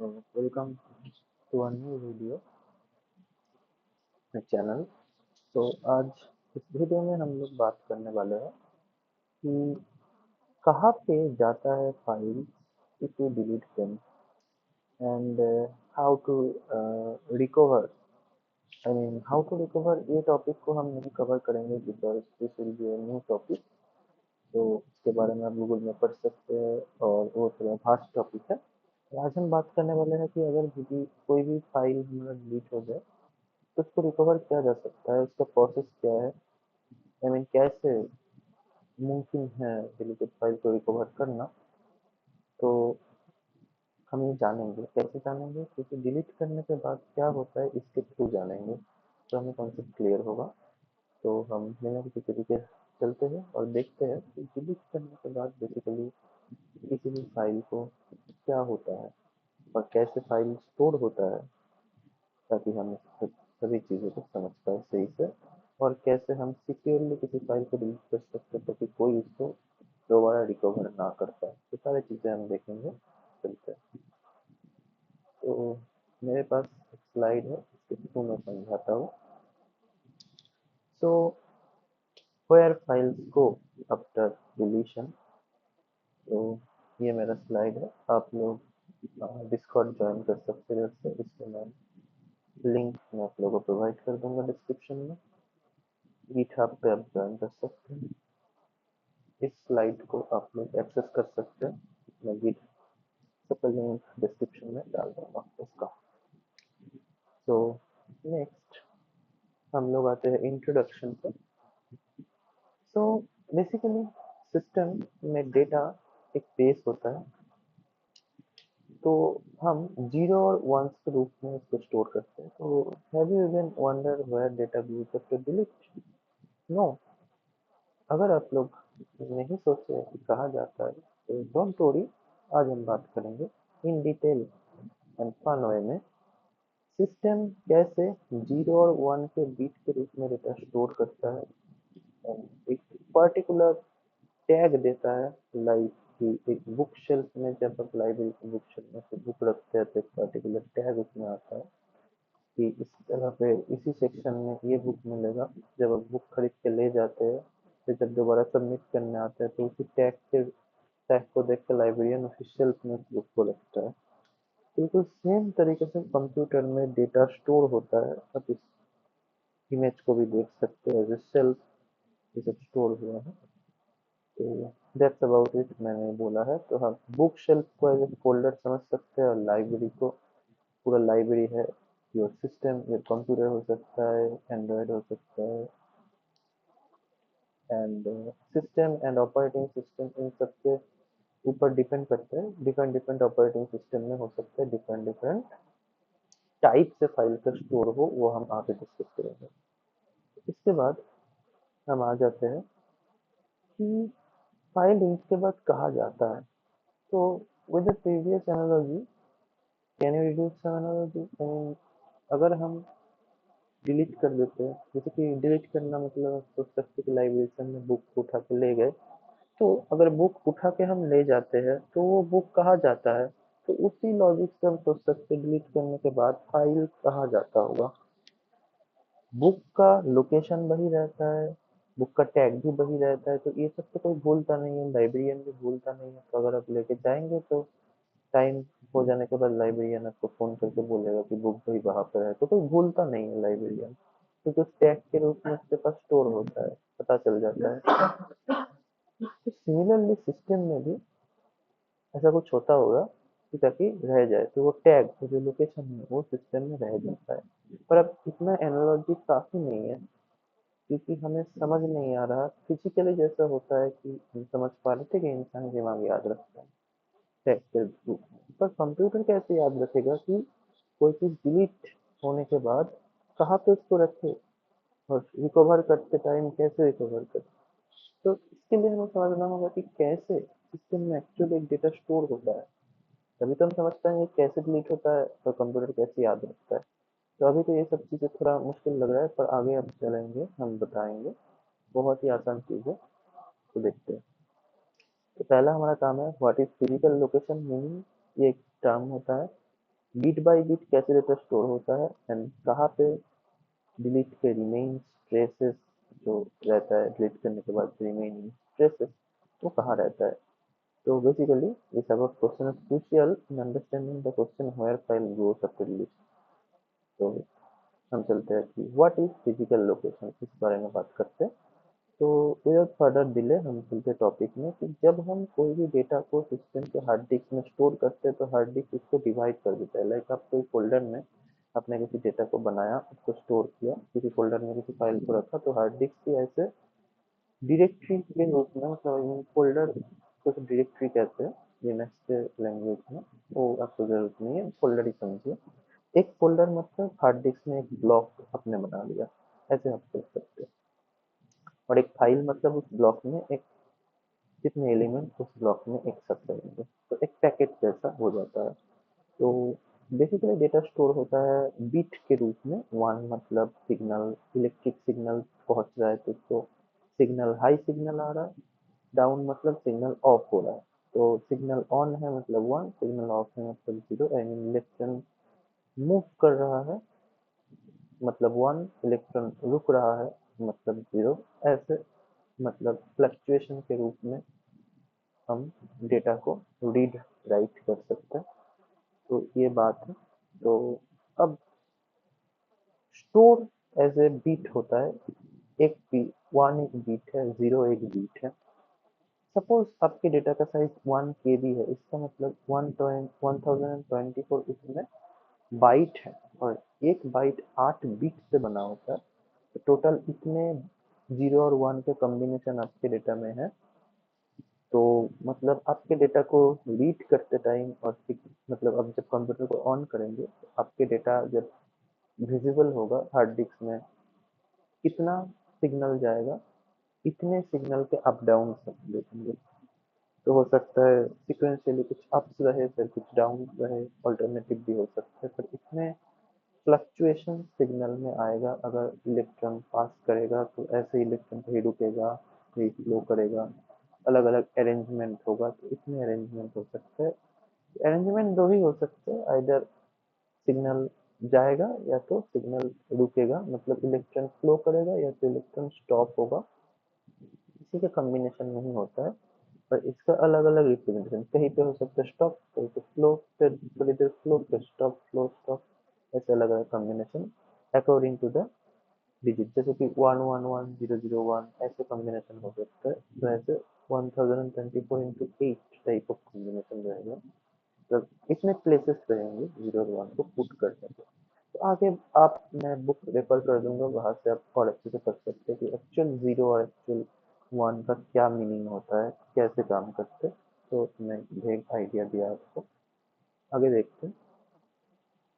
Welcome to a new video channel. तो आज इस वीडियो में हम लोग बात करने वाले हैं कि कहाँ पे जाता है file if you delete them and how to recover. I mean how to recover, ये टॉपिक को हम नहीं कवर करेंगे because this will be new topic. तो इसके बारे में आप गूगल में पढ़ सकते हैं और वो थोड़ा फास्ट टॉपिक है। तो आज हम बात करने वाले हैं कि अगर कोई भी फाइल हमारा डिलीट हो जाए तो उसको रिकवर किया जा सकता है, उसका प्रोसेस क्या है। आई मीन कैसे मुमकिन है डिलीटेड फाइल को रिकवर करना। तो हम ये जानेंगे, कैसे जानेंगे, क्योंकि डिलीट करने के बाद क्या होता है इसके थ्रू जानेंगे तो हमें कॉन्सेप्ट क्लियर होगा। तो हम बिना किसी तरीके से चलते हैं और देखते हैं कि डिलीट करने के बाद बेसिकली किसी भी फाइल को क्या होता है और कैसे फाइल स्टोर होता है, ताकि हम सभी चीज़ों को समझ पाए सही से, और कैसे हम सिक्योरली किसी फाइल को डिलीट कर सकते हैं ताकि कोई उसको दोबारा रिकवर ना कर पाए। तो सारी चीज़ें हम देखेंगे, चलते हैं। तो मेरे पास एक स्लाइड है, इसको मैं समझाता हूँ। So where files go after deletion. तो ये मेरा स्लाइड है, आप लोग डिस्कॉर्ड ज्वाइन कर सकते हैं इससे। इसको मैं लिंक मैं आप लोगों को प्रोवाइड कर दूंगा डिस्क्रिप्शन में। गिटहब पे आप ज्वाइन कर सकते हैं। इस स्लाइड को आप लोग एक्सेस कर सकते हैं। मैं गिटहब का लिंक डिस्क्रिप्शन में डाल दूंगा इसका। तो नेक्स्ट हम लोग आते हैं इंट्रोडक्शन पर। तो बेसिकली सिस्टम में डेटा एक बेस होता है, तो हम जीरो और वंस के रूप में इसको स्टोर करते हैं। तो have you even wonder where data goes after delete? No. अगर आप लोग नहीं सोचे कि कहा जाता है तो डोंट वरी, आज हम बात करेंगे in detail and fun way में सिस्टम कैसे जीरो और वन के बीच के रूप में डेटा स्टोर करता है। एक पर्टिकुलर टैग देता है, लाइक कि एक बुक शेल्फ में जब आप लाइब्रेरी की बुक शेल्फ में से बुक रखते हैं तो एक पर्टिकुलर टैग उसमें आता है कि इस तरह पे इसी सेक्शन में ये बुक मिलेगा। जब आप बुक खरीद के ले जाते हैं फिर जब दोबारा सबमिट करने आते हैं तो उसी टैग को देख के लाइब्रेरियन उसी शेल्फ में उस बुक को रखता है। बिल्कुल सेम तरीके से कंप्यूटर में डेटा स्टोर होता है। आप इस इमेज को भी देख सकते हैं, एज ए शेल्फ ये सब स्टोर हुआ है। तो दैट्स अबाउट इट, मैंने बोला है। तो हम बुक शेल्फ को एज ए फोल्डर समझ सकते हैं और लाइब्रेरी को पूरा लाइब्रेरी है। योर सिस्टम, योर कंप्यूटर हो सकता है, एंड्रॉयड हो सकता है, and system and operating system in सबके ऊपर डिपेंड करता है। डिफरेंट डिफरेंट ऑपरेटिंग सिस्टम में हो सकता है डिफरेंट डिफरेंट टाइप से फाइल का स्टोर हो, वो हम आगे डिस्कस करेंगे। इसके बाद हम आ जाते हैं कि फाइल इसके बाद कहा जाता है। तो with the previous analogy, can you reduce some analogy? I mean अगर हम डिलीट कर देते हैं, जैसे कि डिलीट करना मतलब आप सोच सकते हैं कि लाइब्रेरी से हमने बुक उठा के ले गए। तो अगर बुक उठा के हम ले जाते हैं तो वो बुक कहाँ जाता है? तो उसी लॉजिक से हम सोच सकते हैं डिलीट करने के बाद फाइल कहाँ जाता होगा। बुक का लोकेशन वही रहता है, बुक का टैग भी वही रहता है, तो ये सब तो कोई भूलता नहीं है, लाइब्रेरियन भी भूलता नहीं है। तो अगर आप लेके जाएंगे तो टाइम हो जाने के बाद लाइब्रेरियन आपको फोन करके बोलेगा कि बुक भाई वहाँ पर है, तो कोई भूलता नहीं है लाइब्रेरियन, क्योंकि उस टैग के रूप में उसके पास स्टोर होता है, पता चल जाता है। तो सिमिलरली सिस्टम में भी ऐसा कुछ होता होगा कि ताकि रह जाए, तो वो टैग जो लोकेशन है वो सिस्टम में रह जाता है। पर अब इतना एनालॉजी काफी नहीं है, क्योंकि हमें समझ नहीं आ रहा फिजिकली जैसा होता है कि हम समझ पा रहे थे कि इंसान दिमाग याद रखता है टैग के थ्रू। पर कंप्यूटर कैसे याद रखेगा कि कोई चीज डिलीट होने के बाद कहाँ पे उसको रखे और रिकवर करते टाइम कैसे रिकवर करे। तो इसके लिए हमें समझना होगा कि कैसे सिस्टम में एक्चुअली एक डेटा स्टोर होता है, तभी तो हम समझ पाएंगे कैसे डिलीट होता है और कंप्यूटर कैसे याद रखता है। तो अभी तो ये सब चीज़ें थोड़ा मुश्किल लग रहा है, पर आगे अब चलेंगे हम बताएंगे, बहुत ही आसान चीज़ है। तो देखते हैं। तो पहला हमारा काम है what is physical location, meaning ये एक टर्म होता है बिट बाय बिट कैसे डेटा स्टोर होता है एंड कहाँ पे डिलीट के रिमेन्स ट्रेसेस जो रहता है डिलीट करने के बाद रिमेनिंग ट्रेसेस वो कहाँ रहता है। तो basically this about question is crucial in understanding the question where file goes after delete. तो हम चलते हैं कि व्हाट इज फिजिकल लोकेशन, इस बारे में बात करते हैं। तो विदाउट फर्दर डिले हम चलते टॉपिक में कि जब हम कोई भी डेटा को सिस्टम के हार्ड डिस्क में स्टोर करते हैं तो हार्ड डिस्क उसको डिवाइड कर देता है। लाइक आप कोई फोल्डर में आपने किसी डेटा को बनाया, उसको स्टोर किया, किसी फोल्डर में किसी फाइल को रखा, तो हार्ड डिस्क भी ऐसे डायरेक्टरी के रूप में, मतलब फोल्डर को डायरेक्टरी कहते हैं लिनक्स के लैंग्वेज में। वो आपको जरूरत नहीं है, फोल्डर ही समझिए। एक फोल्डर मतलब हार्ड डिस्क में एक ब्लॉक आपने बना लिया, ऐसे आप सोच सकते हैं। और एक फाइल मतलब उस ब्लॉक में एक कितने एलिमेंट उस ब्लॉक में एक्सेप्ट करेंगे, तो एक पैकेट जैसा हो जाता है। तो बेसिकली डेटा स्टोर होता है बिट के रूप में। वन मतलब सिग्नल, इलेक्ट्रिक सिग्नल पहुंच रहा है तो उसको सिग्नल, हाई सिग्नल आ रहा है। डाउन मतलब सिग्नल ऑफ हो रहा है। तो सिग्नल ऑन है मतलब वन, सिग्नल ऑफ है मतलब zero. I mean electron move कर रहा है मतलब वन, इलेक्ट्रॉन रुक रहा है मतलब जीरो। ऐसे मतलब फ्लक्चुएशन के रूप में हम डेटा को रीड राइट कर सकते हैं। तो ये बात है। तो अब स्टोर एज ए बीट होता है। एक बी वन एक बीट है, जीरो एक बीट है। सपोज आपके डेटा का साइज 1 KB है, इसका मतलब 1024 इसमें बाइट है, और एक बाइट 8 बिट से बना होता है। तो टोटल इतने जीरो और वन के कॉम्बिनेशन आपके डेटा में है। तो मतलब आपके डेटा को रीड करते टाइम और मतलब अब जब कंप्यूटर को ऑन करेंगे तो आपके डेटा जब विजिबल होगा हार्ड डिस्क में, कितना सिग्नल जाएगा, इतने सिग्नल के अप डाउन सब देखेंगे। तो हो सकता है सिक्वेंशियली कुछ अप्स रहे फिर कुछ डाउन रहे, ऑल्टरनेटिव भी हो सकता है, पर इसमें फ्लक्चुएशन सिग्नल में आएगा। अगर इलेक्ट्रॉन पास करेगा तो ऐसे इलेक्ट्रॉन कहीं रुकेगा, कहीं फ्लो करेगा, अलग अलग अरेंजमेंट होगा। तो इसमें अरेंजमेंट हो सकता है। अरेंजमेंट दो ही हो सकते हैं, आइदर सिग्नल जाएगा या तो सिग्नल रुकेगा, मतलब इलेक्ट्रॉन फ्लो करेगा या तो इलेक्ट्रॉन स्टॉप होगा। इसी का कॉम्बिनेशन नहीं होता है, पर इसका अलग अलग रिप्रेजेंटेशन। कहीं पे हो सकता है स्टॉप, कहीं पे फ्लो, फिर थोड़ी देर फ्लो, फिर स्टॉप, फ्लो, स्टॉप, ऐसे अलग अलग combination according to the digit. जैसे कि 111 001 ऐसे कॉम्बिनेशन हो सकता है। तो ऐसे 1024 into 8 टाइप ऑफ कॉम्बिनेशन रहेगा। मतलब इतने प्लेसेस रहेंगे जीरो और वन को पुट करने के। तो आगे आप, मैं बुक रेफर कर दूंगा, वहां से आप और अच्छे से पढ़ सकते हैं कि एक्चुअल जीरो और एक्चुअल वन का क्या मीनिंग होता है, कैसे काम करते हैं। तो मैं एक आइडिया दिया आपको। आगे देखते हैं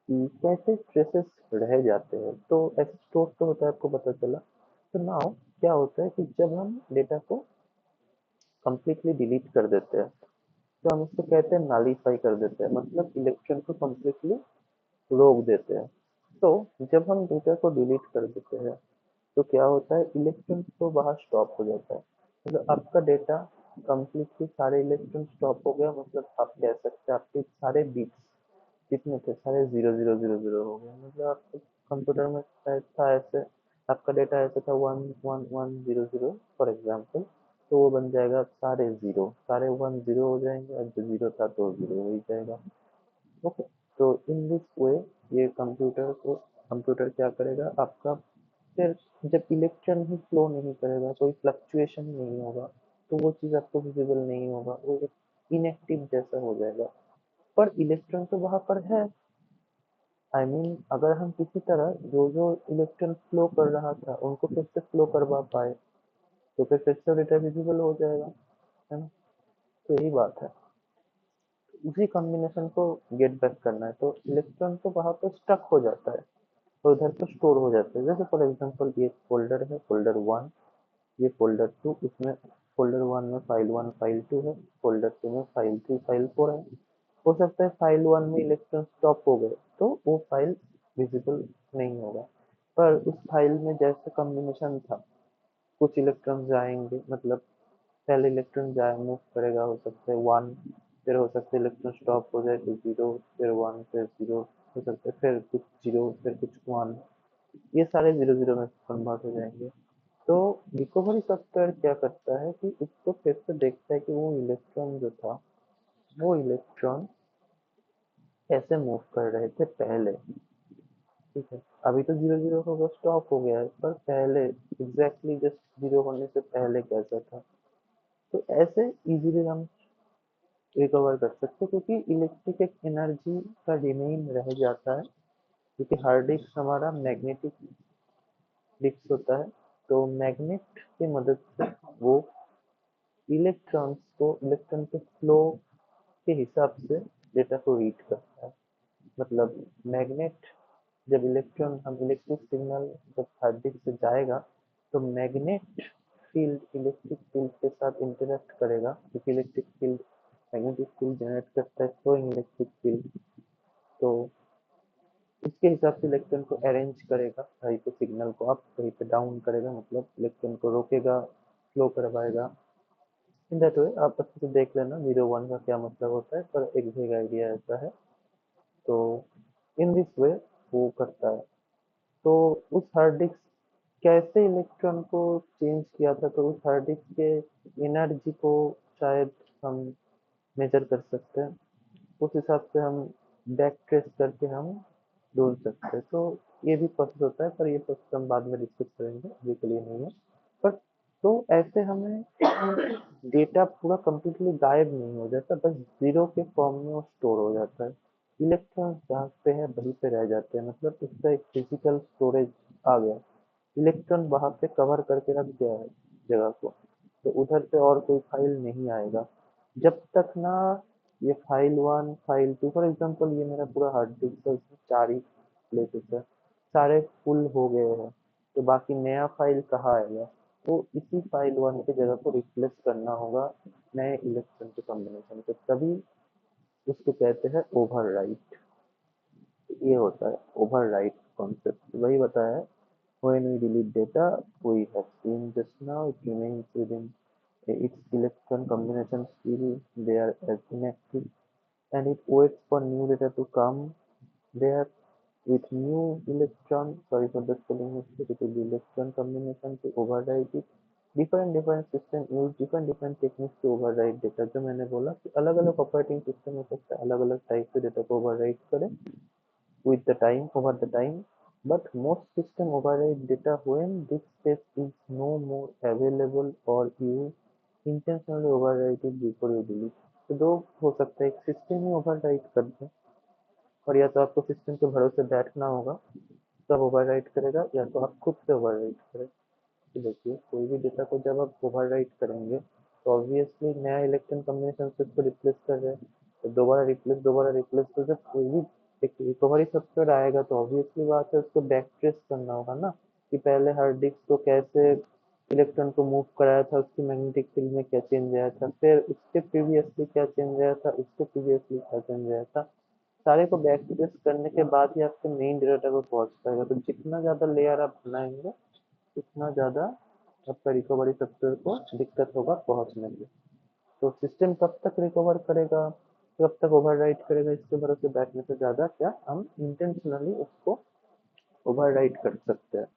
कि कैसे ट्रेसेस रह जाते हैं। तो ऐसे स्टोर तो होता है, आपको पता चला। तो नाउ क्या होता है कि जब हम डेटा को कम्प्लीटली डिलीट कर देते हैं तो हम इसको कहते हैं नलीफाई कर देते हैं, मतलब इलेक्ट्रॉन को कम्प्लीटली रोक देते हैं। तो जब हम डेटा को डिलीट कर देते हैं तो क्या होता है, इलेक्ट्रॉन तो बाहर स्टॉप हो जाता है। मतलब आपका डेटा कम्प्लीटली सारे इलेक्ट्रॉन स्टॉप हो गया, मतलब आप कह सकते हैं आपके सारे बिट्स जितने थे सारे जीरो जीरो जीरो जीरो हो गए। मतलब आपके कंप्यूटर में शायद था ऐसे, आपका डेटा ऐसे था 111100 फॉर एग्जाम्पल, तो वो बन जाएगा सारे जीरो, सारे वन जीरो हो जाएंगे और जो जीरो था तो जीरो हो ही जाएगा। ओके। तो इन दिस वे ये कंप्यूटर क्या करेगा आपका, फिर जब इलेक्ट्रॉन ही फ्लो नहीं करेगा, कोई फ्लक्चुएशन नहीं होगा, तो वो चीज़ आपको विजिबल नहीं होगा, वो एक इनएक्टिव जैसा हो जाएगा। पर इलेक्ट्रॉन तो वहां पर है। आई मीन अगर हम किसी तरह जो जो इलेक्ट्रॉन फ्लो कर रहा था उनको फिर से फ्लो करवा पाए तो फिर से डेटा विजिबल हो जाएगा, है ना। तो यही बात है, उसी कॉम्बिनेशन को गेट बैक करना है। तो इलेक्ट्रॉन तो वहां पर स्टक हो जाता है और उधर पर स्टोर हो जाता है। जैसे फॉर एग्जांपल ये फोल्डर है, फोल्डर वन, ये फोल्डर टू, इसमें फोल्डर वन में फाइल वन फाइल टू है, फोल्डर टू में फाइल थ्री फाइल फोर है। हो सकता है फाइल वन में इलेक्ट्रॉन स्टॉप हो गए तो वो फाइल विजिबल नहीं होगा, पर उस फाइल में जैसे कॉम्बिनेशन था, कुछ इलेक्ट्रॉन जाएंगे, मतलब पहले इलेक्ट्रॉन जाए मूव करेगा, हो सकता है वन, फिर हो सकता है इलेक्ट्रॉन स्टॉप हो जाए तो जीरो, फिर वन, फिर जीरो हो सकता है, फिर कुछ जीरो, फिर कुछ वन, ये सारे जीरो जीरो में कन्वर्ट हो जाएंगे। तो रिकवरी सॉफ्टवेयर क्या करता है कि उसको फिर से देखता है कि वो इलेक्ट्रॉन जो था, वो इलेक्ट्रॉन कैसे मूव कर रहे थे पहले। ठीक है, अभी तो जीरो जीरो होगा, स्टॉप हो गया है, पर पहले एग्जैक्टली जस्ट जीरो होने से पहले कैसा था। तो ऐसे इजीली हम रिकवर कर सकते हैं, क्योंकि इलेक्ट्रिक एक एनर्जी का रिमेन रह जाता है, क्योंकि हार्ड डिस्क हमारा मैग्नेटिक डिस्क होता है। तो मैग्नेट की मदद से वो इलेक्ट्रॉन के फ्लो के हिसाब से डेटा को रीड करता है। मतलब मैग्नेट, जब हम इलेक्ट्रिक सिग्नल जब हार्ड डिस्क से जाएगा, तो मैग्नेट फील्ड इलेक्ट्रिक फील्ड के साथ इंटरेक्ट करेगा, क्योंकि electric field magnetic field generate करता है, फ्लोइंग इलेक्ट्रिक फील्ड। तो इसके हिसाब से इलेक्ट्रॉन को अरेंज करेगा, कहीं पे सिग्नल को अप, कहीं पे डाउन करेगा, मतलब इलेक्ट्रॉन को रोकेगा, फ्लो करवाएगा। इन दैट वे आप अच्छे से देख लेना जीरो वन का क्या मतलब होता है, पर एक भेग आइडिया ऐसा है। तो इन दिस वे वो करता है। तो उस हार्ड डिस्क कैसे इलेक्ट्रॉन को चेंज किया था, तो उस हार्ड डिस्क के एनर्जी को शायद हम मेजर कर सकते हैं। उस हिसाब से हम बैक ट्रेस करके हम ढूंढ सकते हैं। तो ये भी प्रोसेस होता है, पर ये प्रोसेस हम बाद में डिस्कस करेंगे, अभी के लिए नहीं है। पर तो ऐसे हमें डेटा पूरा कंप्लीटली गायब नहीं हो जाता, बस जीरो के फॉर्म में वो स्टोर हो जाता है। इलेक्ट्रॉन जहाँ पे है वहीं पे रह जाते हैं, मतलब उसका एक फिजिकल स्टोरेज आ गया। इलेक्ट्रॉन वहां पे कवर करके रख दिया है जगह को, तो उधर पे और कोई फाइल नहीं आएगा जब तक ना ये file one, file two, for example ये मेरा पूरा हार्ड डिस्क है, इसमें 4 ही प्लेसेस है, सारे फुल हो गए हैं, तो बाकी नया फाइल कहाँ आएगा। तो इसी फाइल वन की जगह को रिप्लेस करना होगा नए इलेक्ट्रॉन के कॉम्बिनेशन से, तभी उसको कहते हैं ओवरराइट। ये होता है ओवरराइट कॉन्सेप्ट, वही बताया है। When we delete data we have seen just now, it remains within its electron combination still there as inactive, and it waits for new data to come there with new electron. Sorry for the spelling mistake, it will be electron combination to override it. Different system use different techniques to override data। जो मैंने बोला कि अलग अलग operating system हो सकता है अलग अलग टाइप से डेटा को ओवरराइड करे with the time over the time, but most system override data when this step is no more available or you intentionally overwrite it before you delete। तो दो हो सकता है, एक सिस्टम ही ओवरराइट कर दे, और या तो आपको सिस्टम के भरोसे बैठना होगा तब ओवरराइट करेगा, या तो आप खुद से ओवरराइट करें। तो देखिए, कोई भी डेटा को जब आप ओवरराइट करेंगे तो ऑब्वियसली नया इलेक्ट्रॉन कॉम्बिनेशन से उसको रिप्लेस कर रहे हैं, तो दोबारा रिप्लेस, तो जब कोई भी एक रिकवरी सॉफ्टवेयर आएगा तो ऑब्वियसली बात है उसको बैक ट्रेस करना होगा ना, कि पहले हार्ड डिस्क को कैसे इलेक्ट्रॉन को मूव कराया था, उसकी मैग्नेटिक फील्ड में क्या चेंज आया था, फिर उसके प्रीवियसली क्या चेंज आया था, उसके प्रीवियसली क्या चेंज आया था। सारे को बैक ट्रेस करने के बाद ही आपके मेन डेटा को पहुंच पाएगा। तो जितना ज्यादा लेयर आप बनाएंगे उतना ज़्यादा आपका रिकवरी सॉफ्टवेयर को दिक्कत होगा पहुंचने में। तो सिस्टम कब तक रिकवर करेगा, कब तक ओवरराइट करेगा, इसके भरोसे बैठने से ज़्यादा क्या हम इंटेंशनली उसको ओवरराइट कर सकते हैं।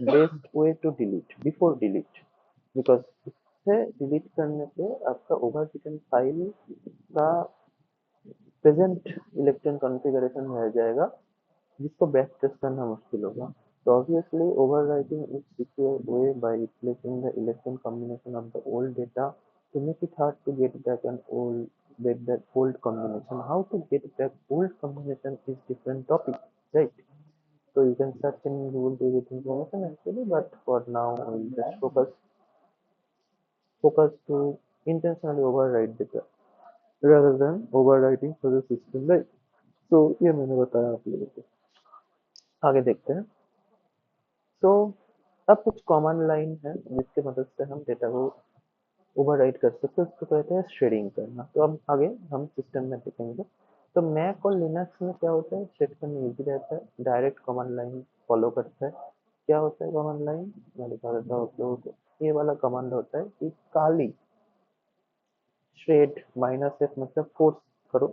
Best way to delete before delete, because इससे डिलीट करने पे आपका ओवर रिटन फाइल का प्रेजेंट इलेक्ट्रॉन कॉन्फ़िगरेशन रह जाएगा, जिसको बैक ट्रेस करना मुश्किल होगा। So obviously overwriting is secure way by replacing the electron combination of the old data to make it hard to get that old combination. How to get back old combination is different topic, right? So you can search in Google to get information actually, but for now we'll just focus to intentionally overwrite data rather than overwriting for the system, right? So ये मैंने बताया आप लोगों को। आगे देखते हैं। तो अब कुछ कॉमन लाइन है जिसकी मदद से हम डेटा को ओवरराइट कर सकते हैं, उसको कहते हैं शेडिंग करना। तो अब आगे हम सिस्टम में देखेंगे। तो मैक और लिनक्स में क्या होता है, शेड करना इजी रहता है, डायरेक्ट कॉमन लाइन फॉलो करता है। क्या होता है कॉमन लाइन, मैं दिखा देता हूँ आप लोगों को। ये वाला कमांड होता है कि काली श्रेड -f मतलब फोर्स करो।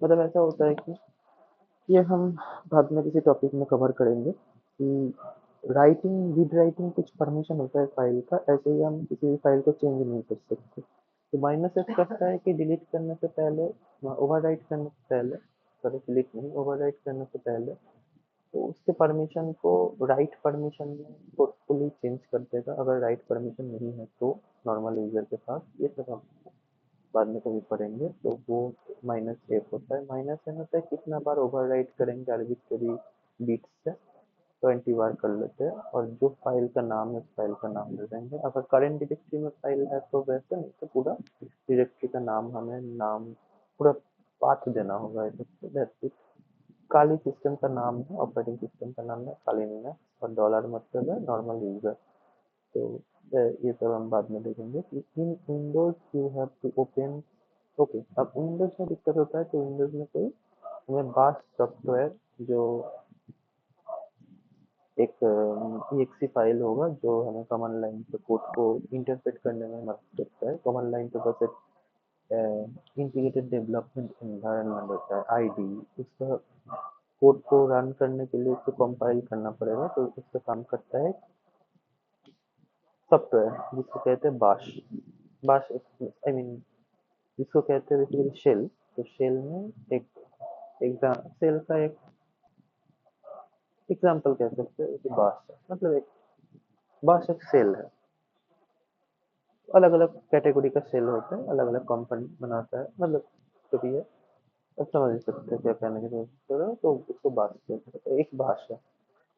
मतलब ऐसा होता है कि ये हम बाद में किसी टॉपिक में कवर करेंगे कि राइटिंग रीड राइटिंग कुछ परमिशन होता है फाइल का, ऐसे ही हम किसी भी फाइल को चेंज नहीं कर सकते। तो -f करता है कि डिलीट करने से पहले, ओवरराइट करने से पहले, सॉरी डिलीट नहीं, ओवरराइट करने से पहले तो उसके परमिशन को राइट परमिशन में फोर्सफुली चेंज कर देगा। अगर राइट परमिशन नहीं है तो नॉर्मल यूजर के पास, ये सब हम बाद में कभी पढ़ेंगे। तो वो -f होता है। -n होता है कितना बार ओवरराइट करेंगे आर्बिट्रेरी बीट से, 20 बार कर लेते हैं। और जो फाइल का नाम है उस फाइल का नाम दे देंगे। अगर करंट डायरेक्टरी में फाइल है तो वैसे, नहीं तो पूरा डायरेक्टरी का नाम, हमें नाम पूरा पाथ देना होगा। That's it. काली सिस्टम का नाम है, ऑपरेटिंग सिस्टम का नाम है, काली नहीं है। और डॉलर मतलब है नॉर्मल यूजर। तो ये सब हम बाद में देखेंगे कि in windows you have to open. Okay, अब विंडोज में दिक्कत होता है तो विंडोज में कोई हमें बाश सॉफ्टवेयर, जो एक exe फाइल होगा, जो हमें कमांड लाइन पे कोड को इंटरप्रेट करने में मदद करता है। कमांड लाइन पे बस एक इंटीग्रेटेड डेवलपमेंट एनवायरनमेंट होता है, आईडी। उसका कोड को रन करने के लिए उसको कंपाइल करना पड़ेगा, तो उसका काम करता है सॉफ्टवेयर जिसको कहते हैं बाश। बाश आई मीन जिसको कहते हैं बेसिकली शेल। तो शेल में एक सेल का एक एग्जाम्पल कह सकते हैं कि बाश है। मतलब एक बाश एक सेल है। अलग अलग कैटेगरी का सेल होता है, अलग अलग कंपनी बनाता है, मतलब जो भी है। अब समझ सकते हैं क्या कहने की कोशिश कर रहे हो। तो उसको बाश कहते हैं, एक बाश है।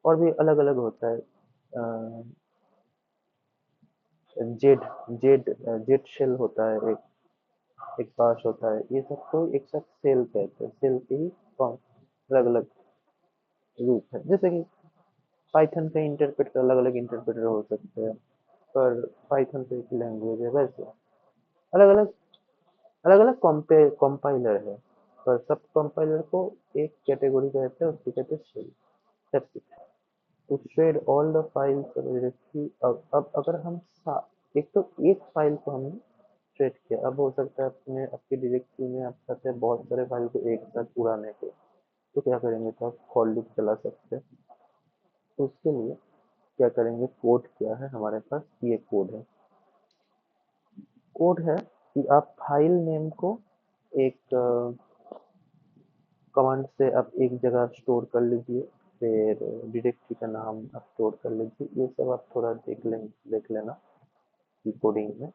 और भी अलग अलग होता है। जेड जेड जेड शेल होता है, एक एक बाश होता है। ये सब को एक साथ सेल कहते हैं। सेल के ही कौन अलग अलग रूप है। जैसे कि पाइथन का इंटरप्रेटर, अलग अलग इंटरप्रेटर हो सकते हैं, पर पाइथन तो एक लैंग्वेज है। वैसे अलग अलग कंपाइलर है, पर सब कंपाइलर को एक कैटेगरी कहते हैं, उसको कहते हैं shell. That's it. To shred all the files directly. अब अगर हम एक तो एक फाइल को हमने श्रेड किया, अब हो सकता है अपने आपकी डायरेक्टरी में आप चाहते हैं बहुत सारे फाइल को एक साथ उड़ाने को, तो क्या करेंगे, तो आप फॉर लूप चला सकते हैं। तो उसके लिए क्या करेंगे, कोड क्या है हमारे पास, ये कोड है। कोड है कि आप फाइल नेम को एक कमांड से आप एक जगह स्टोर कर लीजिए। फिर डायरेक्टरी का नाम आप स्टोर कर लीजिए। ये सब आप थोड़ा देख लेना की कोडिंग में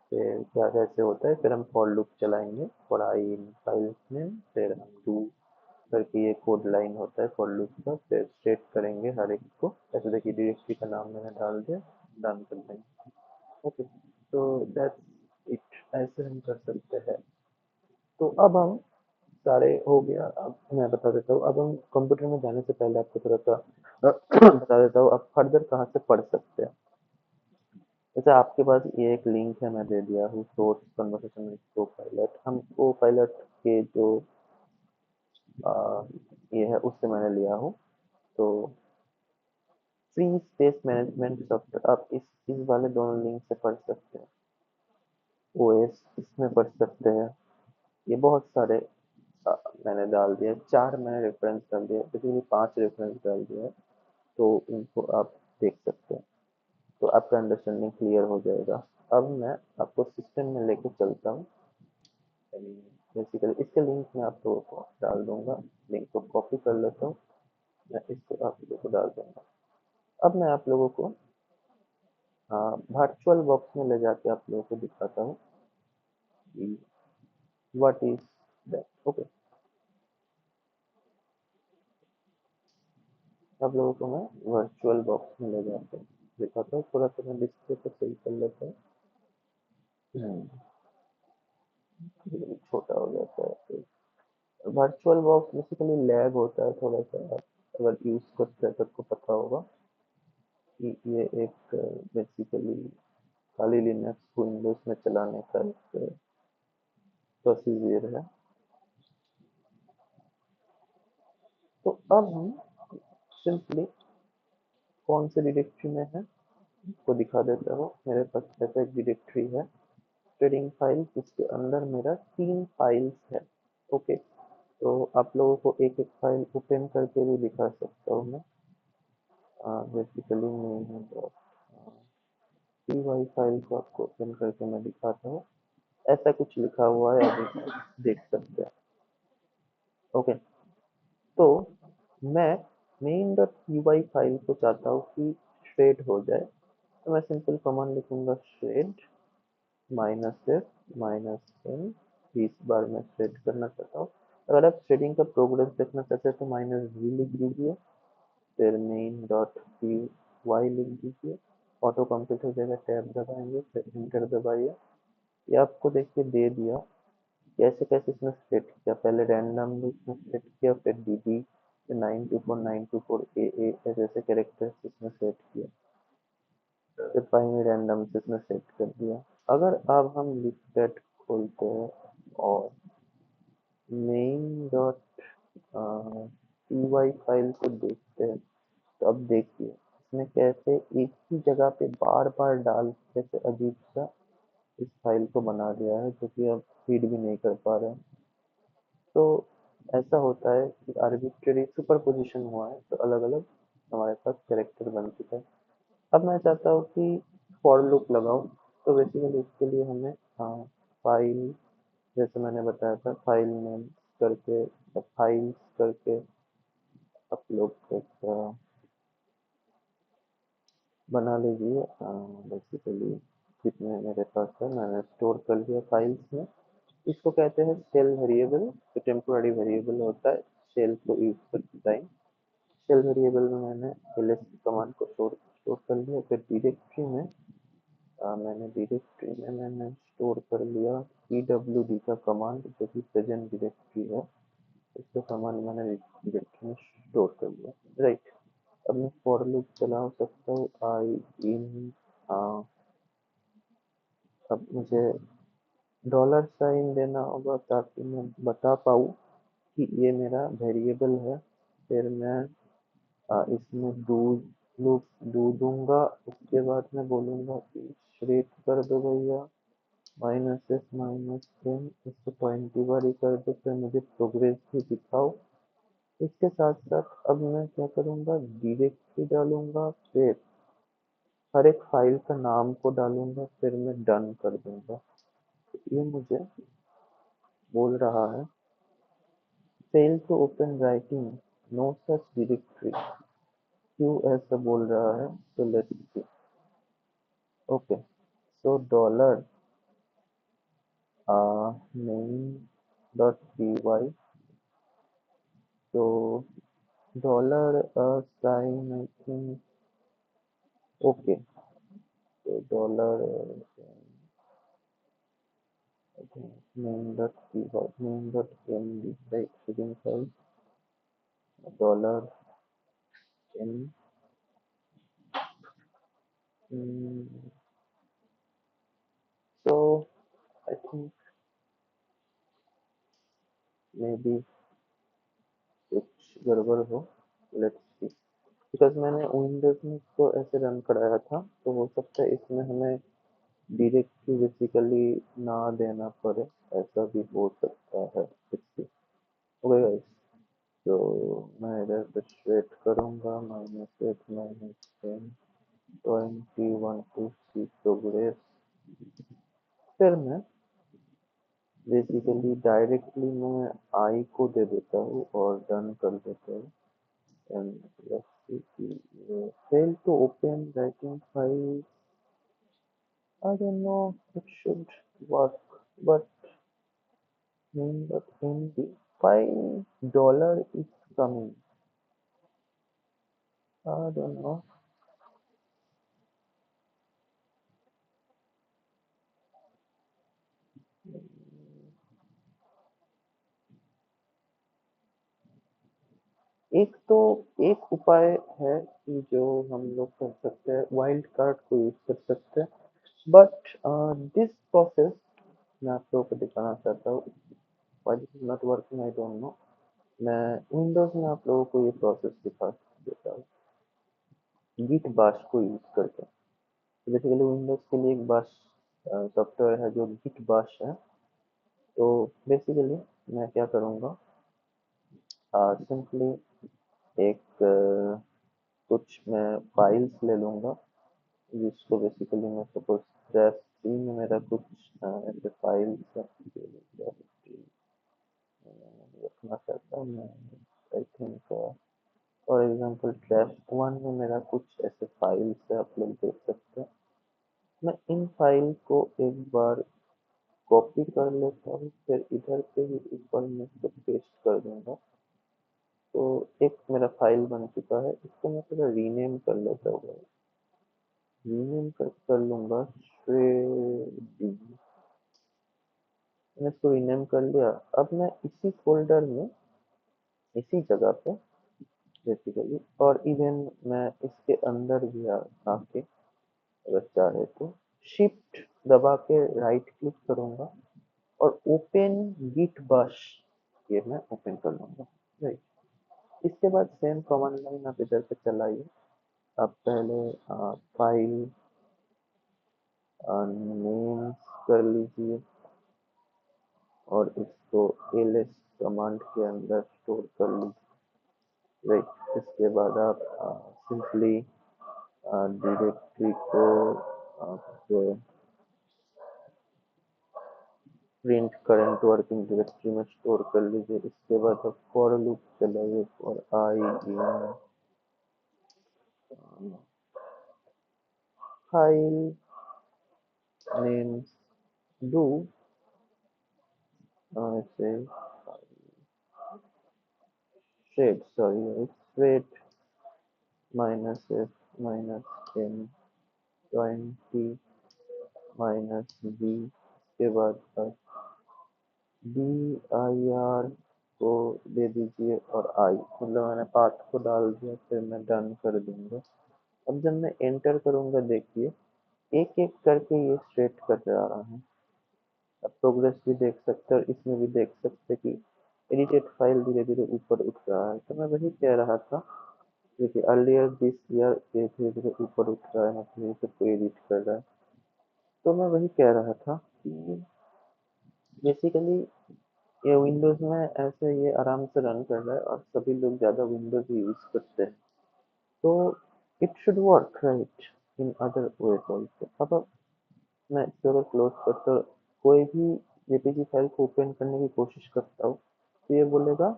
फिर क्या कैसे होता है। फिर हम फॉर लूप चलाएंगे, फॉर आई इन फाइल्स में, फिर हम डू करके ये कोड लाइन होता है फॉर लूप का। फिर सेट करेंगे हर एक को। ऐसे देखिए डायरेक्टरी का नाम मैंने डाल दिया, डन कर देंगे। ओके, तो दैट्स इट, ऐसे हम कर सकते हैं। तो अब हम सारे हो गया। अब मैं बता देता हूँ, अब हम कंप्यूटर में जाने से पहले आपको थोड़ा सा बता देता हूँ आप फर्दर कहाँ से पढ़ सकते हैं। जैसे आपके पास ये एक लिंक है, मैं दे दिया हूँ, सोर्स कन्वर्सेशन विद कोपायलट। हम कोपायलट के जो आ, ये है उससे मैंने लिया हूँ। तो फ्री स्पेस मैनेजमेंट सॉफ्टवेयर, आप इस वाले दोनों लिंक से पढ़ सकते हैं। ओएस इसमें पढ़ सकते हैं। ये बहुत सारे मैंने डाल दिया, 4 मैंने रेफरेंस डाल दिया, बेसिकली 5 रेफरेंस डाल दिया है। तो इनको आप देख सकते हैं, तो आपका अंडरस्टैंडिंग क्लियर हो जाएगा। अब मैं आपको सिस्टम में लेके चलता हूँ। बेसिकली इसके लिंक मैं आप लोगों को डाल दूंगा। लिंक को कॉपी कर लेता हूँ, मैं इसको आप लोगों को डाल दूंगा। अब मैं आप लोगों को वर्चुअल बॉक्स में ले जाके आप लोगों को दिखाता हूँ कि व्हाट इज दैट। ओके, आप लोगों को मैं वर्चुअल बॉक्स में ले जाके दिखाता हूँ। थोड़ा सा मैं डिस्प्ले को सही कर लेता हूँ, छोटा हो जाता है। वर्चुअल बॉक्स बेसिकली लैग होता है थोड़ा सा। अगर यूज करते हैं तो आपको पता होगा कि ये एक बेसिकली खाली लिनक्स विंडोज में चलाने का एक प्रोसीजर है। तो अब हम सिंपली कौन से डायरेक्टरी में है को दिखा देता हूँ। मेरे पास ऐसा एक डायरेक्टरी है ट्रेडिंग फाइल जिसके अंदर मेरा 3 फाइल्स है। ओके, तो आप लोगों को एक एक फाइल ओपन करके भी दिखा सकता हूँ मैं। बेसिकली मैं पी वाई फाइल को आपको ओपन करके मैं दिखाता हूँ। ऐसा कुछ लिखा हुआ है, अभी आप देख सकते हैं। ओके, तो मैं main dot P Y file को चाहता हूँ कि श्रेड हो जाए, तो मैं सिंपल कमांड लिखूंगा श्रेड -f-n। 20 बार मैं थ्रेड करना चाहता हूँ। अगर आप थ्रेडिंग का प्रोग्रेस देखना चाहते हैं तो -v लिख दीजिए, फिर मेन डॉट पी वाई लिख दीजिए, ऑटो कंप्लीट हो जाएगा। टैब दबाएंगे, फिर इंटर दबाइए। ये आपको देखिए दे दिया कैसे कैसे इसने सेट किया। पहले रैंडमली इसने सेट किया, फिर dd, फिर 924 AA ऐसे ऐसे कैरेक्टर्स इसने सेट किया, फिर फाइनली रैंडम से इसने सेट कर दिया। अगर अब हम लिस्ट खोलते हैं और main dot P Y file को देखते हैं, तो अब देखिए इसने कैसे एक ही जगह पे बार बार डाल कैसे अजीब सा इस फाइल को बना दिया है, जो कि अब फीड भी नहीं कर पा रहे हैं। तो ऐसा होता है कि आर्बिट्रेरी सुपर पोजिशन हुआ है, तो अलग अलग हमारे पास कैरेक्टर बन चुका है। अब मैं चाहता हूँ कि फॉर लूप लगाऊं, तो बेसिकली इसके लिए हमें फाइल, जैसे मैंने बताया था, फाइल नेम करके या फाइल्स करके आप लोग एक बना लीजिए। बेसिकली जितने मेरे पास है मैंने स्टोर कर लिया फाइल्स में। इसको कहते हैं शेल वेरिएबल, जो टेम्पोररी वेरिएबल होता है शेल को यूज करते टाइम। शेल वेरिएबल में मैंने ls कमांड को स्टोर कर लिया। फिर मैंने स्टोर कर लिया pwd का कमांड, जो कि प्रेजेंट डायरेक्टरी है। इसका कमांड मैंने डायरेक्टरी में स्टोर कर लिया। राइट, अब मैं फॉर लूप चला सकता हूँ आई इन। अब मुझे $साइन देना होगा ताकि मैं बता पाऊँ कि ये मेरा वेरिएबल है। फिर मैं इसमें लूप डू दूंगा। उसके बाद मैं बोलूंगा कि श्रेड कर दो भैया, -f-n, इसको 20 बार ही कर दो, फिर मुझे प्रोग्रेस भी दिखाओ। इसके साथ साथ अब मैं क्या करूंगा, डायरेक्टरी डालूंगा, फिर हर एक फाइल का नाम को डालूंगा, फिर मैं डन कर दूंगा। तो ये मुझे बोल रहा है fail to open writing, no such directory, क्यों ऐसा बोल रहा है, तो let's see. Okay, so dollar main dot py, तो $साइन आई थिंक। ओके, तो dollar main dot py, main dot md, right, shipping file $n। so I think maybe कुछ गड़बड़ हो, लेट्स सी। बिकॉज मैंने विंडोज में इसको ऐसे रन कराया था, तो हो सकता है इसमें हमें डायरेक्टली बेसिकली ना देना पड़े, ऐसा भी हो सकता है। ओके गाइस, तो मैं इधर पे सेट करूंगा -8 -10 21 टू सी प्रोग्रेस। फिर मैं बेसिकली डायरेक्टली मैं आई को दे देता हूँ और डन कर देता हूँ। एंड लेट्स सी कि fail to open writing file. I don't know, it should work, but in the $5 is coming. I don't know. एक उपाय है कि जो हम लोग कर सकते हैं, वाइल्ड कार्ड को यूज कर सकते हैं, बट दिस प्रोसेस मैं आप लोगों को दिखाना चाहता हूँ। Why this is not working I don't know. मैं विंडोज में आप लोगों को ये प्रोसेस दिखा देता हूँ गिट बाश को यूज करके। बेसिकली विंडोज के लिए एक बाश सॉफ्टवेयर है जो गिट बाश है। तो बेसिकली मैं क्या करूँगा, सिंपली एक कुछ मैं फाइल्स ले लूँगा, जिसको बेसिकली मैं सपोज ट्रैश सी में मेरा कुछ ऐसे फाइल्स रखना चाहता हूँ मैं। I think for example trash one में मेरा कुछ ऐसे फाइल्स है, आप लोग देख सकते हैं। मैं इन फाइल को एक बार कॉपी कर लेता हूँ, फिर इधर पे ही ऊपर में इसको पेस्ट कर दूंगा। तो एक मेरा फाइल बन चुका है, इसको मैं थोड़ा रीनेम कर लेता हूँ। रीनेम कर लूंगा श्रेडी। मैंने इसको रीनेम कर लिया। अब मैं इसी फोल्डर में, इसी जगह पे बेसिकली, और इवन मैं इसके अंदर भी आके अगर चाहे तो शिफ्ट दबा के राइट क्लिक करूंगा और ओपन गिट बाश, ये मैं ओपन कर लूंगा। राइट। इसके बाद सेम कमांड लाइन आप इधर पे चलाइए। आप पहले फाइल नेम कर लीजिए और इसको ls कमांड के अंदर स्टोर कर लीजिए। राइट। इसके बाद आप सिंपली डायरेक्टरी को आप प्रिंट करंट वर्किंग डायरेक्टरी में स्टोर कर लीजिए। इसके बाद आप फॉर लूप चलाइए for I in file names do ऐसे thread, sorry, it's thread minus f minus n join t minus b। के बाद डी आई आर को दे दीजिए और आई, मतलब मैंने पाथ को डाल दिया, फिर मैं डन कर दूंगा। अब जब मैं एंटर करूंगा देखिए एक एक करके ये स्ट्रेट कर जा रहा है। अब प्रोग्रेस भी देख सकते हैं और इसमें भी देख सकते हैं कि एडिटेड फाइल धीरे धीरे ऊपर उठ रहा है। तो मैं वही कह रहा था, देखिए अर्लियर दिस ईयर ये धीरे धीरे ऊपर उठ रहा है, मतलब ये सबको एडिट कर रहा है। तो मैं वही कह रहा था कि बेसिकली ये विंडोज में ऐसे ये आराम से रन कर रहा है और सभी लोग ज़्यादा विंडोज ही यूज़ करते हैं। तो it should work right in other ways also. अब मैं इसको अगर क्लोज करता हूँ, कोई भी जेपीजी फाइल को ओपन करने की कोशिश करता हूँ तो ये बोलेगा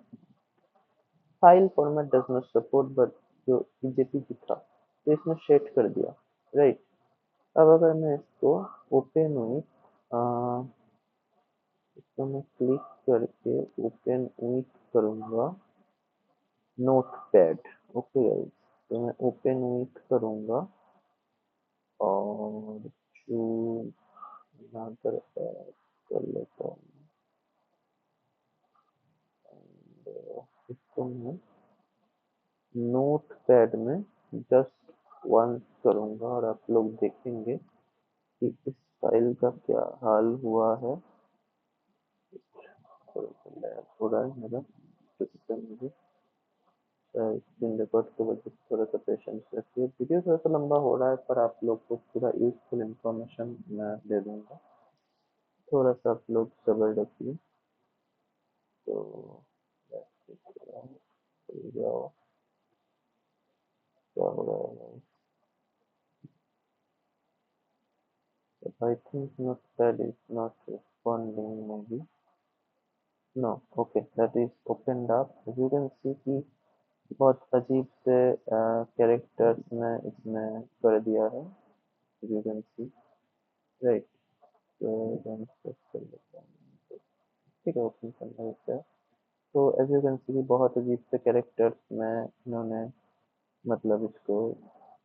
file format does not support, but जो जेपीजी था तो इसने सेट कर दिया। राइट। अब अगर मैं इसको ओपन विथ, इसको मैं क्लिक करके ओपन विथ करूँगा नोट पैड। ओके गाइस, तो मैं ओपन विथ करूँगा और चूज यहाँ पर ऐड कर लेता हूँ। इसको मैं नोट पैड में जस्ट वंस करूँगा और आप लोग देखेंगे कि इस फाइल का क्या हाल हुआ है। हो रहा है मेरा सिस्टम में स्क्रीन रिकॉर्ड की वजह से थोड़ा सा पेशेंस रखिए। वीडियो थोड़ा सा लंबा हो रहा है पर आप लोग को पूरा यूजफुल इंफॉर्मेशन मैं दे दूंगा, थोड़ा सा आप लोग सब्र रखिए। तो जाओ, क्या हो रहा है? I think notepad is not responding maybe। No, okay, that is opened up. You can see कि बहुत अजीब से कैरेक्टर्स में इसमें कर दिया है। You can C right. तो कर लेता हूँ, ठीक है, ओपन कर लेते हैं। तो एज यू कैन सी बहुत अजीब से कैरेक्टर्स में इन्होंने मतलब इसको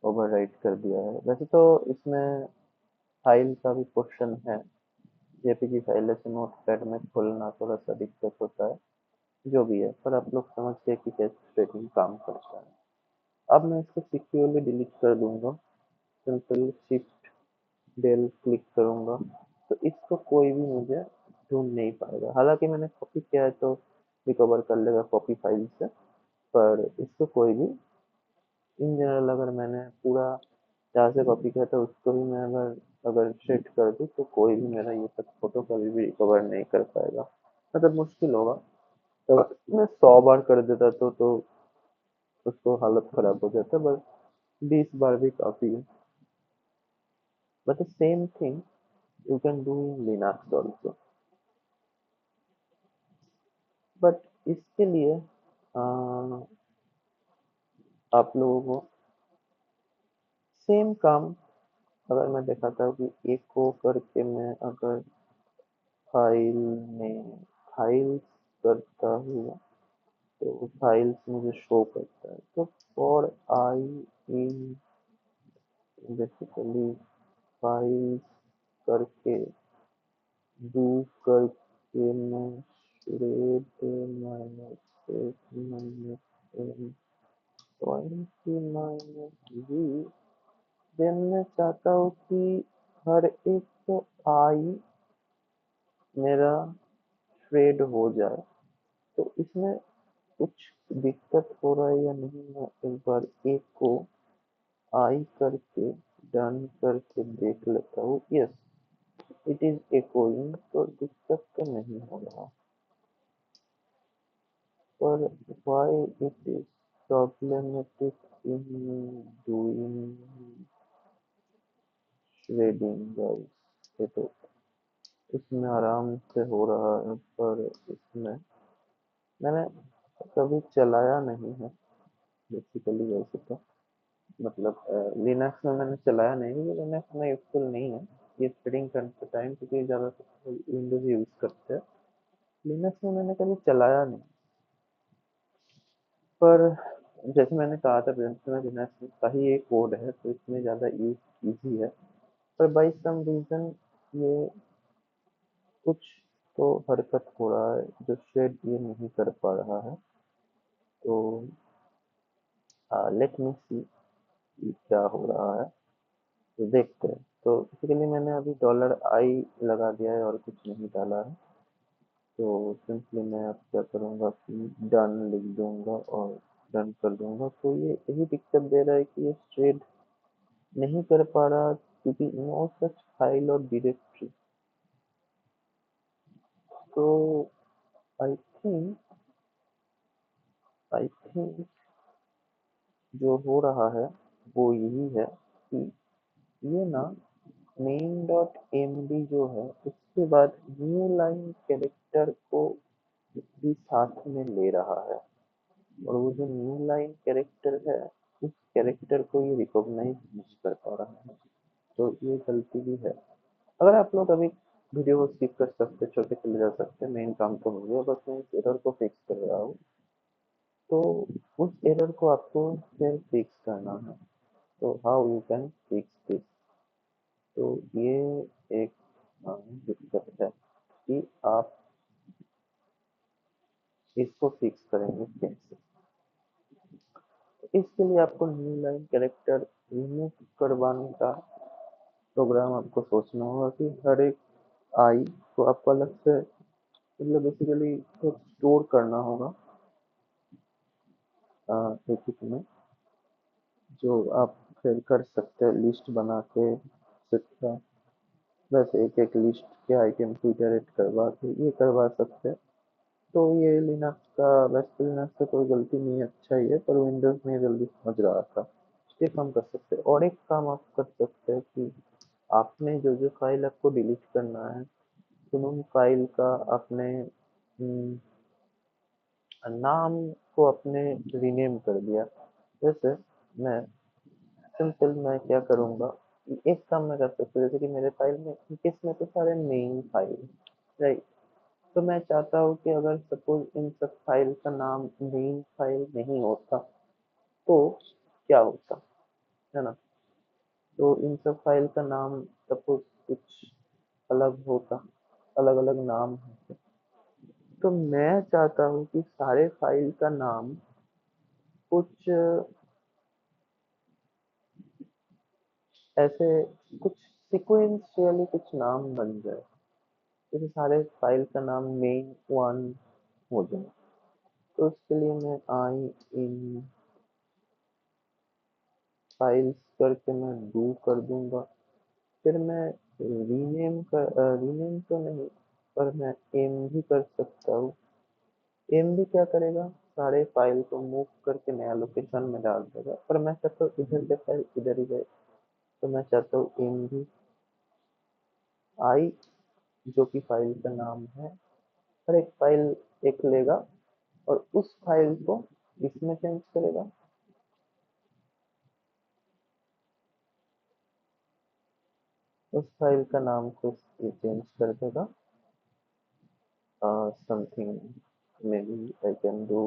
ओवरराइट कर दिया है। वैसे तो इसमें फाइल का भी क्वेश्चन है, जेपीजी फाइल ऐसे नोट पैड में खोलना थोड़ा सा दिक्कत होता है, जो भी है, पर आप लोग समझते हैं कि कैसे सेटिंग काम करता है। अब मैं इसको सिक्योरली डिलीट कर दूंगा। सिंपल शिफ्ट डेल क्लिक करूंगा तो इसको कोई भी मुझे ढूंढ नहीं पाएगा। हालांकि मैंने कॉपी किया है तो रिकवर कर लेगा कॉपी फाइल से, पर इसको कोई भी इन जनरल अगर मैंने पूरा जहाँ से कॉपी किया था उसको भी मैं अगर अगर शिफ्ट कर दूँ तो कोई भी मेरा ये सब फोटो कभी भी रिकवर नहीं कर पाएगा, मतलब मुश्किल होगा। तो मैं 100 बार कर देता तो उसको हालत खराब हो जाता, बस 20 बार भी काफी है। But the same thing you can do in Linux also. But इसके लिए आप लोगों को सेम काम, अगर मैं दिखाता हूँ कि एको करके मैं अगर फाइल में फाइल्स करता हूँ तो फाइल्स मुझे शो करता है। तो for I in basically files करके डू करके मैं रेड माइनस एक minus N 20 minus V. Then मैं चाहता हूँ कि हर एक आई मेरा ट्रेड हो जाए। तो इसमें कुछ दिक्कत हो रहा है या नहीं, मैं एक बार एक को आई करके डन करके देख लेता हूँ। यस, इट इज echoing, तो दिक्कत तो नहीं हो रहा। पर why it is problematic in doing shredding guys? ये तो इसमें आराम से हो रहा है, पर इसमें मैंने कभी चलाया नहीं है बेसिकली। वैसे तो मतलब लिनक्स में मैंने चलाया नहीं, क्योंकि लिनक्स में यूजफुल नहीं है ये थ्रेडिंग करते टाइम, क्योंकि ज़्यादातर विंडोज यूज करते हैं। लिनक्स में मैंने कभी चलाया नहीं। पर जैसे मैंने कहा था प्रिंस में लिनक्स का ही एक कोड है, तो इसमें ज़्यादा यूज ईजी है। पर बाई सम रीज़न ये कुछ तो हरकत हो रहा है जो शायद ये नहीं कर पा रहा है। तो लेट मी सी क्या हो रहा है, तो देखते हैं। तो बेसिकली मैंने अभी डॉलर आई लगा दिया है और कुछ नहीं डाला है। तो सिंपली मैं अब क्या करूँगा कि डन लिख दूंगा और डन कर दूंगा। तो ये यही दिक्कत दे रहा है कि ये स्ट्रेट नहीं कर पा रहा, क्योंकि नो सच फाइल और डायरेक्टरी। तो आई थिंक आई थिंक जो हो रहा है वो यही है कि ये ना मेन डॉट एमडी जो है उसके बाद न्यू लाइन कैरेक्टर को भी साथ में ले रहा है, और वो जो न्यू लाइन कैरेक्टर है उस कैरेक्टर को ये रिकॉग्नाइज नहीं कर पा रहा है। तो ये गलती भी है। अगर आप लोग अभी वीडियो को स्किप कर सकते, छोटे चले जा सकते, मेन काम तो हो गया, बस मैं इस एरर को फिक्स कर रहा हूँ। तो उस एरर को आपको फिर फिक्स करना है। तो how you can fix this? तो ये एक दिक्कत है कि आप इसको फिक्स करेंगे कैसे। इसके लिए आपको न्यू लाइन कैरेक्टर रिमूव करवाने का प्रोग्राम आपको सोचना होगा कि हर एक आई को आपको अलग से, मतलब बेसिकली स्टोर करना होगा एक एक में, जो आप फिर कर सकते हैं लिस्ट बना के सकता। वैसे एक एक लिस्ट के आइटम को इटरेट करवा के ये करवा सकते हैं। तो ये लिनक्स का, वैसे लिनक्स का कोई गलती नहीं है, अच्छा ही है, पर विंडोज में जल्दी समझ रहा था। ये काम कर सकते हैं। और एक काम आप कर सकते हैं कि आपने जो जो फाइल आपको डिलीट करना है, तो उन फाइल का अपने नाम को अपने रीनेम कर दिया। जैसे मैं सिंपल मैं क्या करूँगा कि एक काम मैं कर सकता हूँ, जैसे कि मेरे फाइल में इसमें तो सारे मेन फाइल, राइट। तो मैं चाहता हूँ कि अगर सपोज इन सब फाइल का नाम मेन फाइल नहीं होता तो क्या होता, है ना। तो इन सब फाइल का नाम सपोज कुछ अलग होता, अलग अलग नाम होते। तो मैं चाहता हूँ कि सारे फाइल का नाम कुछ ऐसे, कुछ सिक्वेंशियली कुछ नाम बन जाए, जैसे सारे फाइल का नाम मेन वन हो जाए। तो उसके लिए मैं आई इन फाइल्स करके मैं डू कर दूंगा। फिर मैं रीनेम तो नहीं, पर मैं एम भी कर सकता हूँ। एम भी क्या करेगा, सारे फाइल को मूव करके नया लोकेशन में डाल देगा, पर मैं चाहता हूँ इधर के फाइल इधर ही गए, तो मैं चाहता हूँ एम भी आई, जो कि फाइल का नाम है, हर एक फाइल एक लेगा और उस फाइल को इसमें चेंज करेगा। उस फाइल का नाम को चेंज कर देगा। Something may be I can do,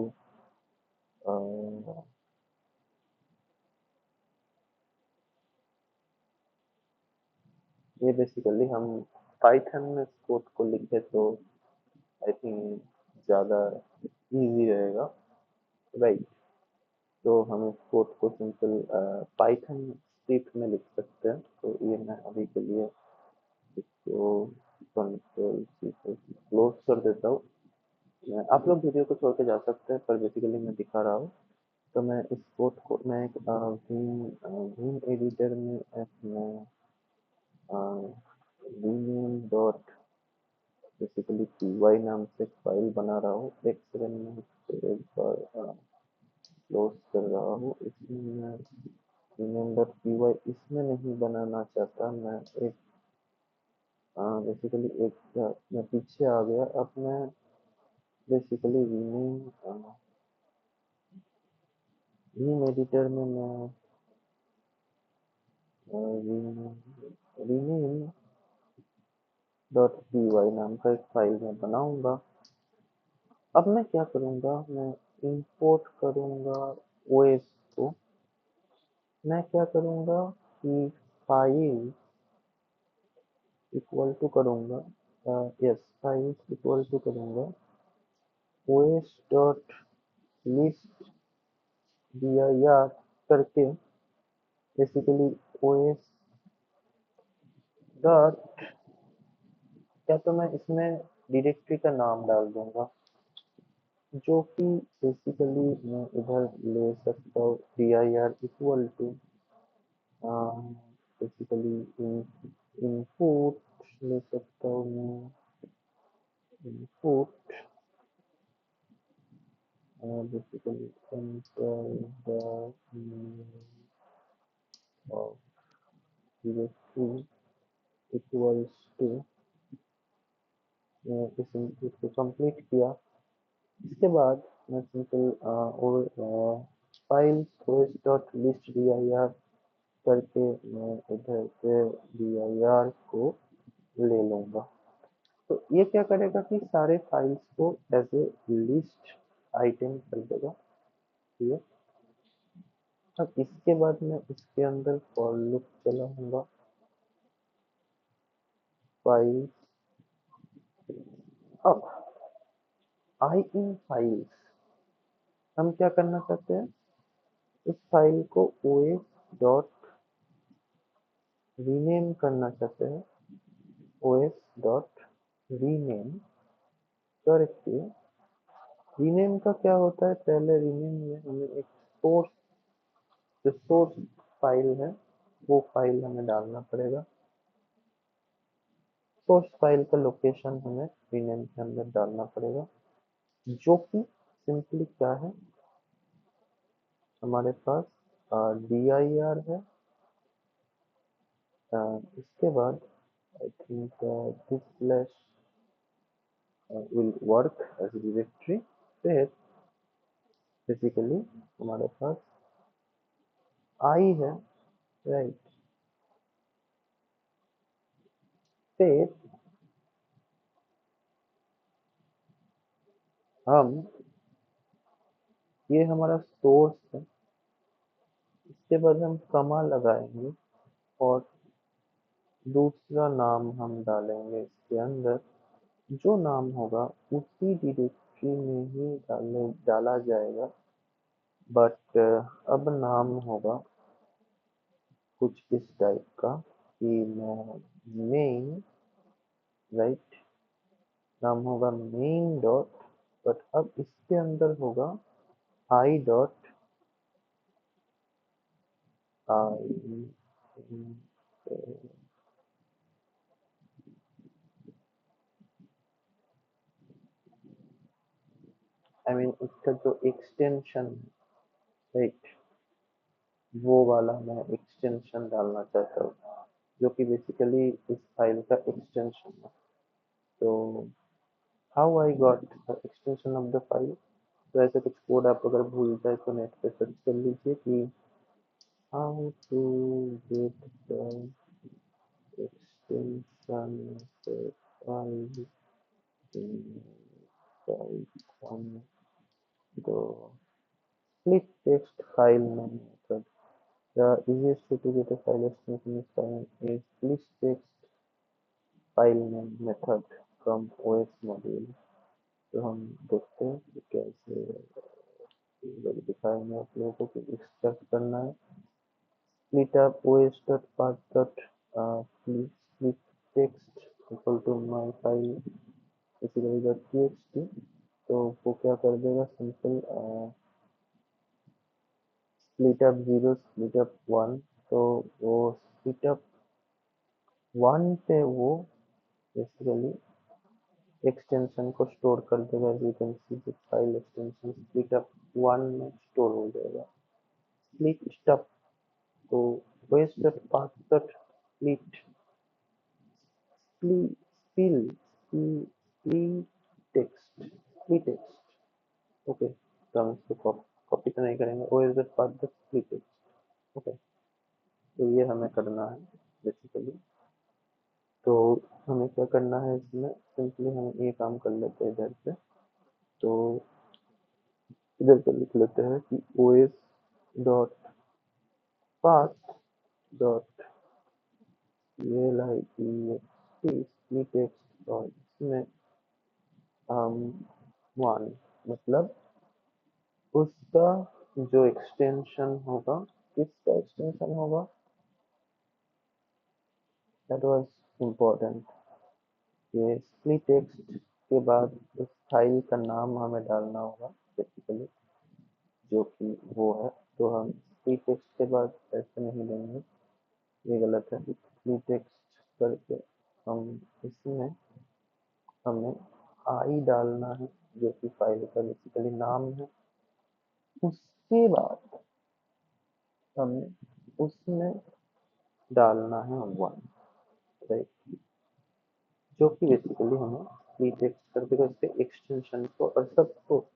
ये बेसिकली हम पाइथन में कोड को लिखे तो आई थिंक ज़्यादा इजी रहेगा, राइट। तो हम इस कोड को सिंपल पाइथन स्क्रिप्ट में लिख सकते हैं। तो ये मैं अभी के लिए इसको कंट्रोल सी से क्लोज कर देता हूँ। आप लोग वीडियो को छोड़ के जा सकते हैं, पर बेसिकली मैं दिखा रहा हूँ। तो मैं इस कोड को मैं एक भीम एडिटर में अपना vim डॉट बेसिकली py नाम से फाइल बना रहा हूँ। एक सेकंड में इसको एक बार क्लोज कर रहा हूँ। इसमें मैं रिमेंबर py इसमें नहीं बनाना चाहता, मैं एक बेसिकली एक मैं पीछे आ गया। अब मैं बेसिकली वीम एडिटर में मैं रीनेम डॉट py नाम का एक फाइल मैं बनाऊंगा। अब मैं क्या करूंगा, मैं इंपोर्ट करूंगा ओएस को। मैं क्या करूंगा कि फाइल इक्वल टू करूंगा, यस फाइल इक्वल टू करूंगा ओएस डॉट लिस्ट dir करके बेसिकली ओएस डॉट, क्या तो मैं इसमें डायरेक्टरी का नाम डाल दूंगा, जो कि बेसिकली मैं इधर ले सकता हूँ dir equal to basically input ले सकता हूँ मैं, input basically enter the name of directory equals to, इस इनपुट को कंप्लीट किया। इसके बाद मैं सिंपल और file source dot list dir करके मैं इधर से dir को ले लूंगा। तो ये क्या करेगा कि सारे फाइल्स को एज ए लिस्ट आइटम कर देगा। ठीक है। अब इसके बाद मैं इसके अंदर फॉर लूप चलाऊंगा। फाइल, अब आई इन फाइल्स हम क्या करना चाहते हैं, इस फाइल को ओएस डॉट रीनेम करना चाहते हैं। ओएस डॉट रीनेम करके, रीनेम का क्या होता है, पहले रीनेम में हमें एक सोर्स, जो सोर्स फाइल है वो फाइल हमें डालना पड़ेगा। सोर्स फाइल का लोकेशन हमें रीनेम के अंदर डालना पड़ेगा, जो कि सिंपली क्या है, हमारे पास dir है। इसके बाद I think this slash will work as directory. फिर बेसिकली हमारे पास आई है, राइट। फिर हम, ये हमारा सोर्स है, इसके बाद हम कमा लगाएंगे और दूसरा नाम हम डालेंगे इसके अंदर। जो नाम होगा उसी डायरेक्टरी में ही डाला जाएगा, बट अब नाम होगा कुछ इस टाइप का कि मैं मेन, राइट, नाम होगा मेन डॉट, बट अब इसके अंदर होगा I dot I, I mean उसका जो एक्सटेंशन है, राइट, वो वाला मैं एक्सटेंशन डालना चाहता हूँ, जो कि बेसिकली इस फाइल का एक्सटेंशन है। तो how I got the extension of the file, तो ऐसे कुछ कोड आप अगर भूल जाए तो नेट पे सर्च कर लीजिए कि how to get the extension of file in Python. The split text file name method. The easiest way to get a file extension is split text file name method from OS module. तो हम देखते हैं कि कैसे दिखाएंगे आप लोगों को कि एक्सट्रैक्ट करना है। split up os.path.split text equal to my file basically .txt। तो वो क्या कर देगा, simple split up 0 split up 1। तो वो स्प्लिट अप 1 पे वो बेसिकली एक्सटेंशन को स्टोर कर देगा। As you can see the file extension split up 1 में स्टोर हो जाएगा। स्प्लिट स्टप, तो west dot path dot split spill text split text. Okay, तो हम इसको कॉपी तो नहीं करेंगे। O is the path dot split text. Okay, तो ये हमें करना है बेसिकली। तो हमें क्या करना है इसमें, सिंपली हम ये काम कर लेते हैं इधर पे। तो इधर पे लिख लेते हैं कि O S dot path dot L I E split text, और इसमें हम वन, मतलब उसका जो एक्सटेंशन होगा, किसका एक्सटेंशन होगा, दैट वाज इम्पोर्टेंट। ये स्प्लिट टेक्स्ट के बाद उस फाइल का नाम हमें डालना होगा बेसिकली, जो कि वो है। तो हम स्प्लिट टेक्स्ट के बाद ऐसे नहीं लेंगे, ये गलत है। स्प्लिट टेक्स्ट करके हम इसमें हमें आई डालना है, जो कि फाइल का बेसिकली नाम है। उसके बाद हमें उसमें डालना है वन, राइट, जो कि बेसिकली हमें स्प्लिट टेक्स्ट कर देगा उसके एक्सटेंशन को और सबको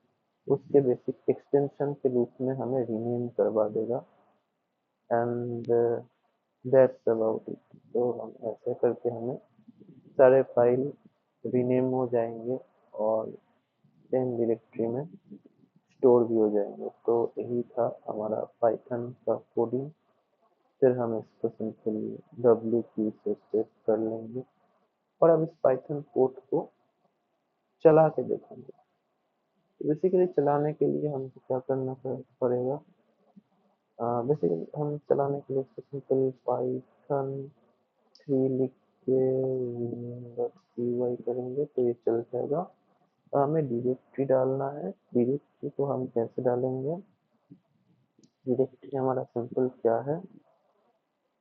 उसके बेसिक एक्सटेंशन के रूप में हमें रीनेम करवा देगा। And that's about it. तो हम ऐसे करके हमें सारे फाइल रीनेम हो जाएंगे और सेम डायरेक्टरी में स्टोर भी हो जाएंगे। तो यही था हमारा पाइथन का कोडिंग। फिर हम इसको सिंपली डब्ल्यू की से सेव कर लेंगे और अब इस पाइथन कोड को चला के देखेंगे। तो बेसिकली चलाने के लिए हमको क्या करना पड़ेगा, बेसिकली हम चलाने के लिए सिंपल पाइथन 3 लिख के py करेंगे तो ये चल जाएगा। हमें डायरेक्टरी डालना है। डायरेक्टरी को हम कैसे डालेंगे, डायरेक्टरी हमारा सिंपल क्या है,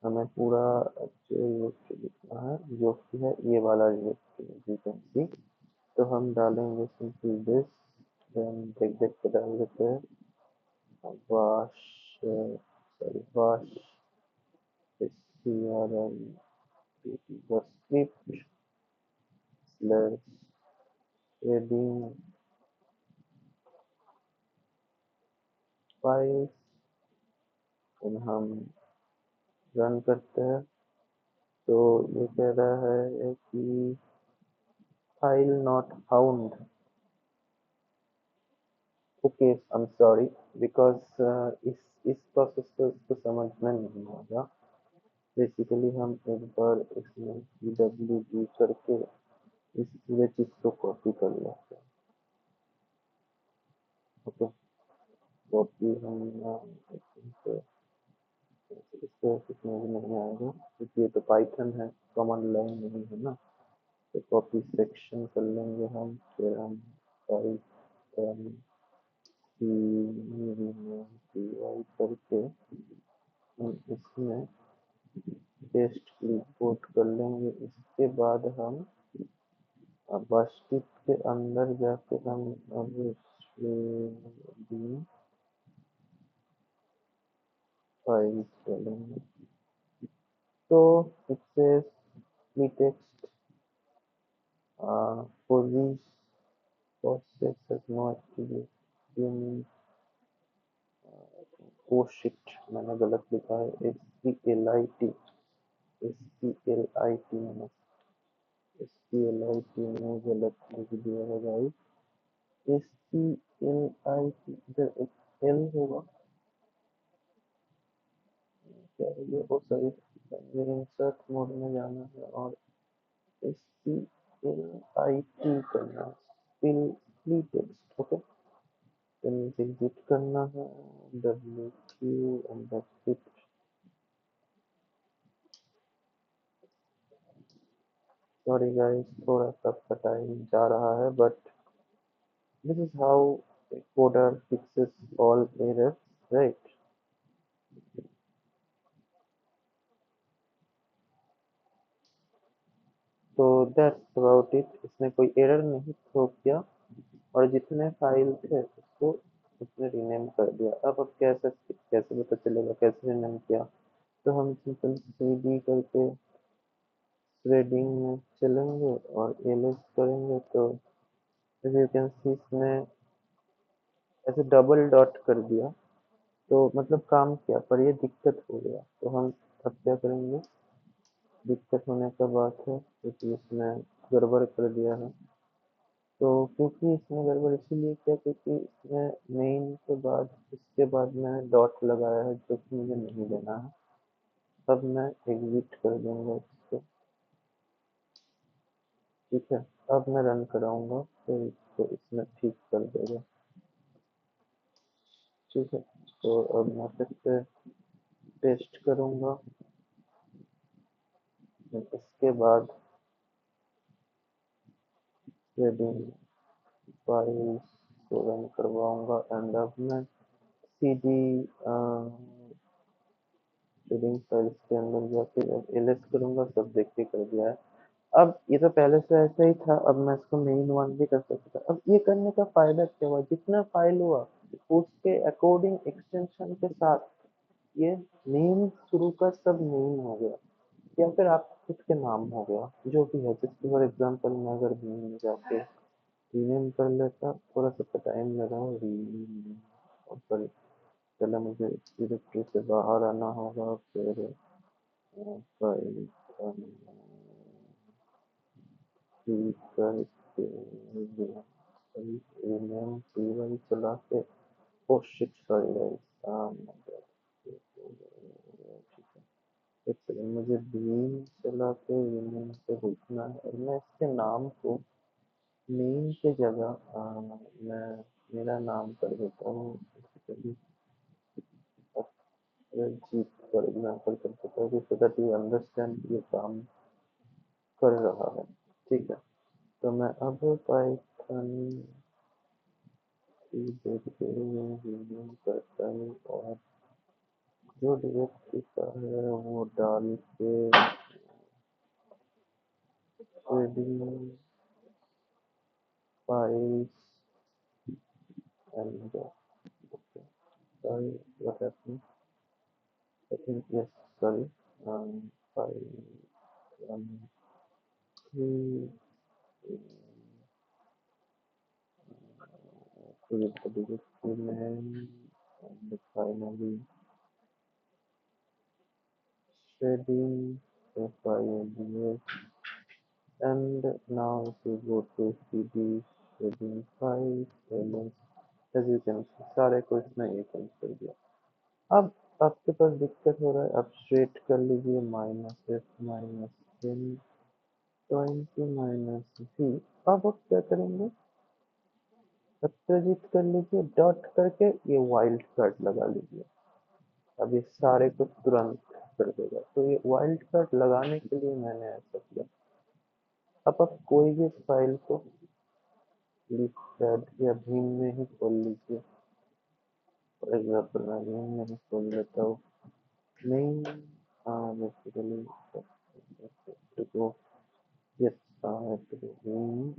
हमें पूरा डायरेक्टरी लिखना है जो कि है ये वाला डायरेक्टरी। तो हम डालेंगे सिंपल दिस, देन देख देख के डाल देते हैं bash, sorry bash strl the script slash reading files। हम रन करते हैं तो ये कह रहा है कि file not found. Okay, I am sorry, because इस प्रोसेस को इसको समझ में नहीं आएगा। बेसिकली हम एक बार इसमें pwd करके इस पूरे चीज को कॉपी कर लेते हैं। ओके, कॉपी हम इसको समझ नहीं आएगा क्योंकि ये तो पाइथन है, कमांड लाइन नहीं है ना। तो कॉपी सेक्शन कर लेंगे हम, फिर हम पाइथन py करके हम इसमें पेस्ट क्लिपबोर्ड कर लेंगे। इसके बाद हम बास्केट के अंदर जाके हम अब shading files डालेंगे तो it says text police process has no activity means oh shit मैंने गलत लिखा है SPLIT मैंने SPLIT में गलत लिख दिया है गाइस SPLIT इधर एक L होगा क्या है ये ओ सॉरी मुझे इंसर्ट मोड में जाना है और SPLIT करना है स्पिल टेक्स्ट ओके तो मुझे एग्जिट करना है WQ and that's it sorry guys थोड़ा सा टाइम जा रहा है but this is how a coder fixes all errors right तो दैट्स अबाउट इट इसने कोई एरर नहीं थ्रो किया और जितने फाइल थे उसको उसने रीनेम कर दिया अब कैसे पता चलेगा कैसे रीनेम किया तो हम सिंपल cd करके थ्रेडिंग में चलेंगे और ls करेंगे तो एज यू कैन सी इसने ऐसे डबल डॉट कर दिया तो मतलब काम किया पर ये दिक्कत हो गया तो हम अब क्या करेंगे दिक्कत होने का बात है क्योंकि इसने गड़बड़ कर दिया है तो क्योंकि इसने गड़बड़ इसीलिए किया क्योंकि इसने मेन के बाद इसके बाद मैंने डॉट लगाया है जो कि मुझे नहीं देना है अब मैं एग्जिट कर दूंगा इसको ठीक है अब मैं रन कराऊंगा तो इसको इसमें ठीक कर देगा ठीक है तो अब मैं फिर से टेस्ट करूंगा इसके बाद शेडिंग फाइल्स को रन करवाऊंगा एंड अब मैं सीडी शेडिंग फाइल्स के अंदर जाके एलएस करूंगा सब देख के कर दिया है अब ये तो पहले से ऐसा ही था अब मैं इसको मेन वन भी कर सकता था अब ये करने का फायदा क्या हुआ जितना फाइल हुआ उसके अकॉर्डिंग एक्सटेंशन के साथ ये नेम शुरू का सब नेम हो गया या फिर आप खुद के नाम हो गया जो भी है जैसे फॉर एग्जांपल मैं अगर नेम में जाके रीनेम कर लेता थोड़ा सा टाइम लगा रीनेम और सॉरी पहले मुझे डायरेक्टरी से बाहर आना होगा फिर फाइल करके रीनेम py चला के ओह शिट सॉरी गाइस एक सेकंड मुझे बीन चला के रीनेम से देखना है और मैं इसके नाम को नेम के जगह मैं मेरा नाम कर देता हूँ बेसिकली जीत फॉर एग्जाम्पल कर देता हूँ सो दैट यू अंडरस्टैंड ये काम कर रहा है ठीक है तो मैं अब पाइथन की देख के रीनेम करता हूँ और जो डायरेक्टरी का है वो डाल के trading files and sorry what happened I think yes sorry file three create the directory name and finally shading FILDS and now if you go to cd shading files elements as you can see सारे को इसने ये कर दिया अब आपके पास दिक्कत हो रहा है आप स्ट्रेट कर लीजिए -f-10 20 -v अब आप क्या करेंगे सत्याजित कर लीजिए डॉट करके ये वाइल्ड कार्ड लगा लीजिए अब ये सारे को तुरंत कर देगा तो ये वाइल्ड कार्ड लगाने के लिए मैंने ऐसा किया अब आप कोई भी फाइल को लिखपैड या भीम में ही खोल लीजिए फॉर एग्जाम्पल मैं भीम में ही खोल लेता हूँ main basically to go yes I have to go in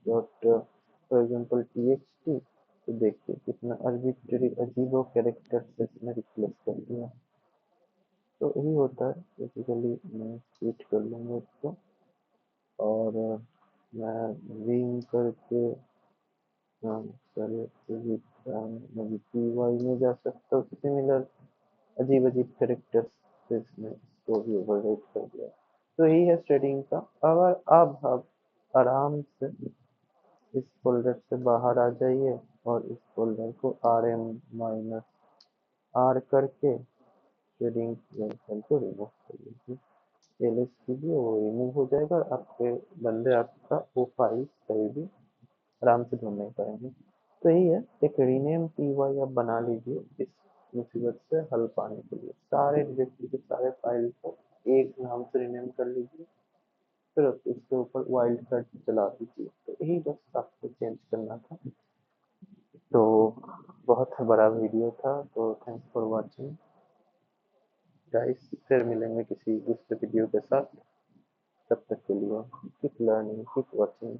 dot for example txt, तो देखिए कितना अर्बिट्ररी अजीबो कैरेक्टर से इसने रिप्लेस कर दिया। तो यही होता है बेसिकली। मैं स्विच कर लूँगा इसको और मैं विंग करके मैं py में जा सकता हूँ। सिमिलर अजीब अजीब कैरेक्टर्स से इसने इसको भी ओवरराइट कर दिया। तो यही है स्ट्रेडिंग का। अगर अब आराम से इस फोल्डर से बाहर आ जाइए और इस फोल्डर को rm-r करके शेडिंग को रिमूव कर लीजिए। एलएस कीजिए, वो रिमूव हो जाएगा और आपके बंदे आपका वो फाइल कहीं भी आराम से ढूंढ नहीं पाएंगे। तो यही है, एक रीनेम py आप बना लीजिए इस मुसीबत से हल पाने के लिए। सारे डायरेक्टरी के सारे फाइल को एक नाम से रीनेम कर लीजिए, फिर उसके ऊपर वाइल्ड कार्ड चला दीजिए। तो यही बस आपको चेंज करना था। तो बहुत बड़ा वीडियो था, तो थैंक्स फॉर वॉचिंग गाइस। फिर मिलेंगे किसी दूसरे वीडियो के साथ। तब तक के लिए कीप लर्निंग, कीप वॉचिंग।